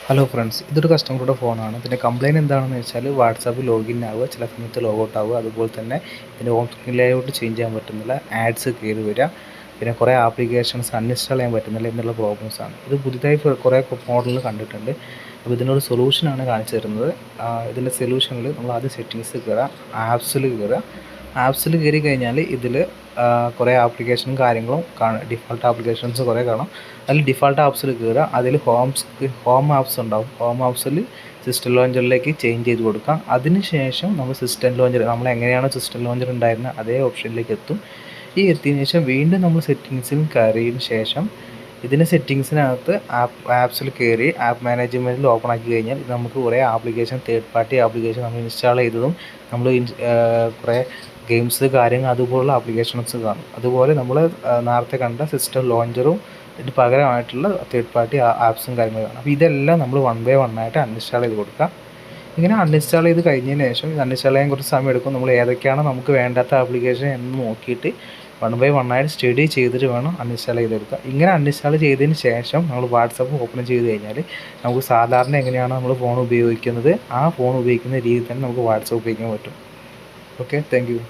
Hello friends, ഇതൊരു കസ്റ്റമറുടെ ഫോണാണ്. ഇതിൻ്റെ കംപ്ലയിൻറ്റ് എന്താണെന്ന് വെച്ചാൽ വാട്സാപ്പ് ലോഗിൻ ആവുക, ചില സമയത്ത് ലോഗൗട്ട് ആവുക, അതുപോലെ തന്നെ ഇതിൻ്റെ ഹോം സ്ക്രീൻ ലേഔട്ട് ചേഞ്ച് ചെയ്യാൻ പറ്റുന്നില്ല, ആഡ്സ് കയറി വരിക, പിന്നെ കുറേ ആപ്ലിക്കേഷൻസ് അൺഇൻസ്റ്റാൾ ചെയ്യാൻ പറ്റുന്നില്ല എന്നുള്ള പ്രോബ്ലംസാണ്. ഇത് പുതിയതായി കുറേ മോഡലിൽ കണ്ടിട്ടുണ്ട്. അപ്പോൾ ഇതിനൊരു സൊല്യൂഷനാണ് കാണിച്ചു തരുന്നത്. ഇതിൻ്റെ സൊല്യൂഷനിൽ നമ്മൾ ആദ്യം സെറ്റിങ്സ് കയറുക, ആപ്സിൽ കയറുക. ആപ്സിൽ കയറി കഴിഞ്ഞാൽ ഇതിൽ കുറേ ആപ്ലിക്കേഷനും കാര്യങ്ങളും ഡിഫോൾട്ട് ആപ്ലിക്കേഷൻസ് കുറേ കാണാം. അതിൽ ഡിഫോൾട്ട് ആപ്സിൽ കയറുക, അതിൽ ഹോം ആപ്സ് ഉണ്ടാവും. ഹോം ആപ്സിൽ സിസ്റ്റം ലോഞ്ചറിലേക്ക് ചേഞ്ച് ചെയ്ത് കൊടുക്കാം. അതിനുശേഷം നമ്മൾ സിസ്റ്റം ലോഞ്ചർ, നമ്മൾ എങ്ങനെയാണോ സിസ്റ്റം ലോഞ്ചർ ഉണ്ടായിരുന്നത് അതേ ഓപ്ഷനിലേക്ക് എത്തും. ഈ എത്തിയതിനു ശേഷം വീണ്ടും നമ്മൾ സെറ്റിങ്സിൽ കയറിയതിന് ശേഷം ഇതിന് സെറ്റിങ്സിനകത്ത് ആപ്സിൽ കയറി ആപ്പ് മാനേജ്മെൻറ്റിൽ ഓപ്പൺ ആക്കി കഴിഞ്ഞാൽ നമുക്ക് കുറേ ആപ്ലിക്കേഷൻ, തേർഡ് പാർട്ടി ആപ്ലിക്കേഷൻ നമ്മൾ ഇൻസ്റ്റാൾ ചെയ്തതും നമ്മൾ കുറേ ഗെയിംസ് കാര്യങ്ങൾ അതുപോലുള്ള ആപ്ലിക്കേഷൻസ് കാണും. അതുപോലെ നമ്മൾ നേരത്തെ കണ്ട സിസ്റ്റം ലോഞ്ചറും ഇതിന് പകരമായിട്ടുള്ള തേർഡ് പാർട്ടി ആപ്സും കാര്യങ്ങളും കാണും. അപ്പോൾ ഇതെല്ലാം നമ്മൾ വൺ ബൈ വൺ ആയിട്ട് അൺഇൻസ്റ്റാൾ ചെയ്ത് കൊടുക്കുക. ഇങ്ങനെ അൺഇൻസ്റ്റാൾ ചെയ്ത് കഴിഞ്ഞതിന് ശേഷം ഇത് അൺഇൻസ്റ്റാൾ ചെയ്യാൻ കുറച്ച് സമയം എടുക്കും. നമ്മൾ ഏതൊക്കെയാണ് നമുക്ക് വേണ്ടാത്ത ആപ്ലിക്കേഷൻ എന്ന് നോക്കിയിട്ട് വൺ ബൈ വൺ ആയിട്ട് സ്റ്റഡി ചെയ്തിട്ട് വേണം അൺഇൻസ്റ്റാൾ ചെയ്തെടുക്കുക. ഇങ്ങനെ അൺഇൻസ്റ്റാൾ ചെയ്തതിന് ശേഷം നമ്മൾ വാട്സപ്പ് ഓപ്പൺ ചെയ്ത് കഴിഞ്ഞാൽ നമുക്ക് സാധാരണ എങ്ങനെയാണ് നമ്മൾ ഫോൺ ഉപയോഗിക്കുന്നത് ആ ഫോൺ ഉപയോഗിക്കുന്ന രീതിയിൽ തന്നെ നമുക്ക് വാട്സപ്പ് ഉപയോഗിക്കാൻ പറ്റും. Okay, thank you.